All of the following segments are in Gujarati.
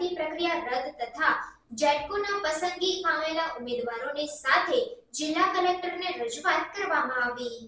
ભરતી પ્રક્રિયા રદ તથા જેટકોના પસંદગી પામેલા ઉમેદવારોની સાથે જિલ્લા કલેક્ટરને રજૂઆત કરવામાં આવી।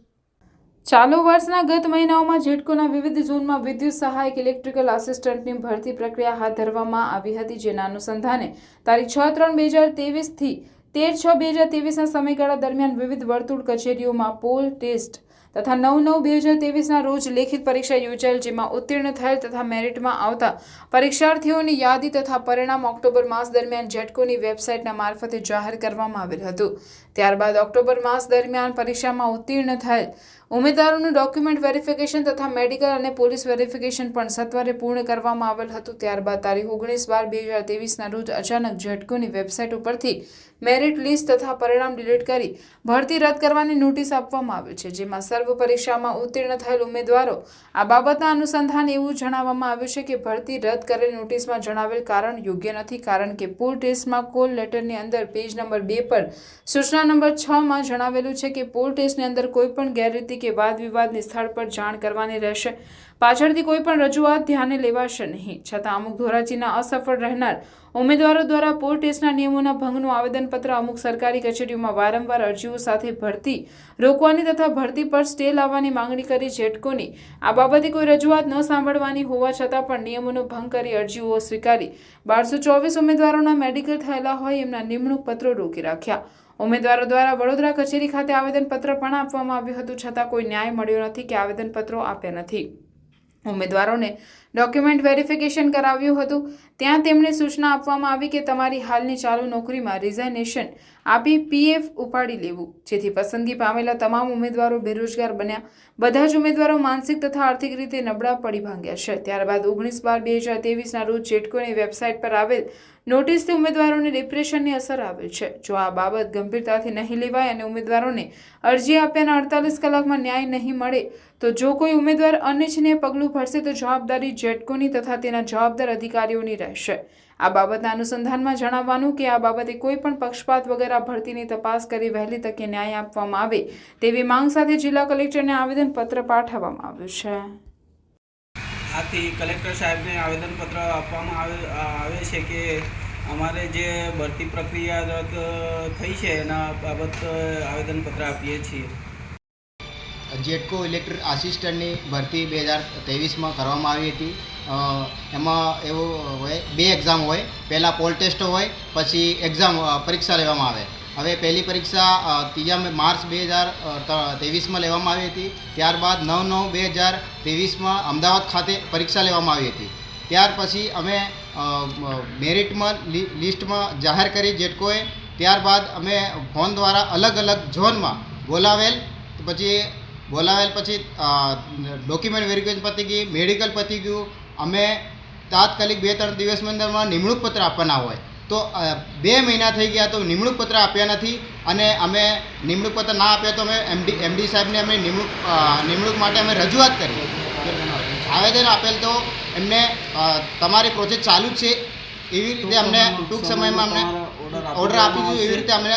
ચાલુ વર્ષના ગત મહિનાઓમાં જેટકોના વિવિધ ઝોનમાં વિદ્યુત સહાયક ઇલેક્ટ્રિકલ આસિસ્ટન્ટની ભરતી પ્રક્રિયા હાથ ધરવામાં આવી હતી, જેના અનુસંધાને તારીખ 6/3/2023 થી 13/6/2023ના સમયગાળા દરમિયાન વિવિધ વર્તુળ કચેરીઓમાં પોલ ટેસ્ટ તથા 9/9/2023ના રોજ લેખિત પરીક્ષા યોજાયેલ, જેમાં ઉત્તીર્ણ થયેલ તથા મેરિટમાં આવતા પરીક્ષાર્થીઓની યાદી તથા પરિણામ ઓક્ટોબર માસ દરમિયાન જેટકોની વેબસાઇટના મારફતે જાહેર કરવામાં આવેલ હતું। ત્યારબાદ ઓક્ટોબર માસ દરમિયાન પરીક્ષામાં ઉત્તીર્ણ થયેલ ઉમેદવારોનું ડોક્યુમેન્ટ વેરિફિકેશન તથા મેડિકલ અને પોલીસ વેરિફિકેશન પણ સત્વરે પૂર્ણ કરવામાં આવેલ હતું। ત્યારબાદ તારીખ 19/12/2023ના રોજ અચાનક જેટકોની વેબસાઇટ ઉપરથી મેરિટ લિસ્ટ તથા પરિણામ ડિલીટ કરી ભરતી રદ કરવાની નોટિસ આપવામાં આવેલ છે, જેમાં સર્વ પરીક્ષામાં ઉત્તીર્ણ થયેલ ઉમેદવારો આ બાબતના અનુસંધાન એવું જણાવવામાં આવ્યું છે કે ભરતી રદ કરેલ નોટિસમાં જણાવેલ કારણ યોગ્ય નથી, કારણ કે પોલ ટેસ્ટમાં કોલ લેટરની અંદર પેજ નંબર 2 પર સૂચના નંબર 6માં જણાવેલું છે કે પોલ ટેસ્ટની અંદર કોઈપણ ગેરરીતિ કે વાદ વિવાદની સ્થળ પર જાણ કરવાની રહેશે, પાછળથી કોઈ પણ રજૂઆત ધ્યાને લેવાશે નહીં। છતાં અમુક ધોરાજીના અસફળ રહેનાર ઉમેદવારો દ્વારા પોલ ટેસ્ટના નિયમોના ભંગનું આવેદનપત્ર અમુક સરકારી કચેરીઓમાં વારંવાર અરજીઓ સાથે ભરતી રોકવાની તથા ભરતી પર સ્ટે લાવવાની માંગણી કરી જેટકોની આ બાબતે કોઈ રજૂઆત ન સાંભળવાની હોવા છતાં પણ નિયમોનો ભંગ કરી અરજીઓ સ્વીકારી 1224 ઉમેદવારોના મેડિકલ થયેલા હોય એમના નિમણૂક પત્રો રોકી રાખ્યા। ઉમેદવારો દ્વારા વડોદરા કચેરી ખાતે આવેદનપત્ર પણ આપવામાં આવ્યું હતું, છતાં કોઈ ન્યાય મળ્યો નથી કે આવેદનપત્રો આપ્યા નથી। ઉમેદવારોને ડોક્યુમેન્ટ વેરિફિકેશન કરાવ્યું હતું, ત્યાં તેમને સૂચના આપવામાં આવી કે તમારી હાલની ચાલુ નોકરીમાં રિઝાઇનેશન આપી PF ઉપાડી લેવું, જેથી પસંદગી પામેલા તમામ ઉમેદવારો બેરોજગાર બન્યા। બધા જ ઉમેદવારો માનસિક તથા આર્થિક રીતે નબળા પડી ભાંગ્યા છે। ત્યારબાદ 19/12/2023ના રોજ જેટકોની વેબસાઇટ પર આવેલ નોટિસથી ઉમેદવારોને ડિપ્રેશનની અસર આવેલ છે। જો આ બાબત ગંભીરતાથી નહીં લેવાય અને ઉમેદવારોને અરજી આપ્યાના 48 કલાકમાં ન્યાય નહીં મળે તો જો કોઈ ઉમેદવાર અનિચ્છનીય પગલું ભરશે તો જવાબદારી જેટકોની તથા તેના જવાબદાર અધિકારીઓની રહેશે। આ બાબતના અનુસંધાનમાં જણાવવાનું કે આ બાબતે કોઈ પણ પક્ષપાત વગર આ ભરતીની તપાસ કરી વહેલી તકે ન્યાય આપવામાં આવે તેવી માંગ સાથે જિલ્લા કલેક્ટરને આવેદનપત્ર પાઠવવામાં આવ્યું છે। આથી કલેક્ટર સાહેબને આવેદનપત્ર આપવામાં આવે છે કે અમારે જે ભરતી પ્રક્રિયા રદ થઈ છે એના બાબત આવેદનપત્ર આપીએ છીએ। જેટકો ઇલેક્ટ્રિક આસિસ્ટન્ટની ભરતી 2023માં કરવામાં આવી હતી। એમાં એવું હોય 2 એક્ઝામ હોય, પહેલાં પોલ ટેસ્ટ હોય, પછી એક્ઝામ પરીક્ષા લેવામાં આવે। હવે પહેલી પરીક્ષા 3 માર્ચ 2023માં લેવામાં આવી હતી। ત્યારબાદ 9/9/2023માં અમદાવાદ ખાતે પરીક્ષા લેવામાં આવી હતી। ત્યાર પછી અમે મેરિટમાં લિસ્ટમાં જાહેર કરી જેટકોએ। ત્યારબાદ અમે ફોન દ્વારા અલગ અલગ ઝોનમાં બોલાવેલ પછી ડોક્યુમેન્ટ વેરિફિકેશન પતી ગઈ, મેડિકલ પતી ગયું। અમે તાત્કાલિક 2-3 દિવસની અંદરમાં નિમણૂક પત્ર આપવાના હોય તો 2 મહિના થઈ ગયા તો નિમણૂક પત્ર આપ્યા નથી, અને અમે નિમણૂક પત્ર ના આપ્યા તો અમે MD સાહેબને અમે નિમણૂક માટે અમે રજૂઆત કરી, આવેદન આપેલ તો એમને તમારી પ્રોસેસ ચાલુ જ છે એવી રીતે અમને ટૂંક સમયમાં અમને ઓર્ડર આપી દીધું, એવી રીતે અમને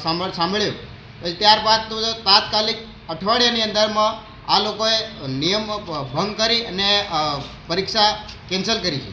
સાંભળ્યું। પછી ત્યારબાદ તો તાત્કાલિક અઠવાડિયાની અંદરમાં આ લોકોએ નિયમ ભંગ કરી અને પરીક્ષા કેન્સલ કરી છે।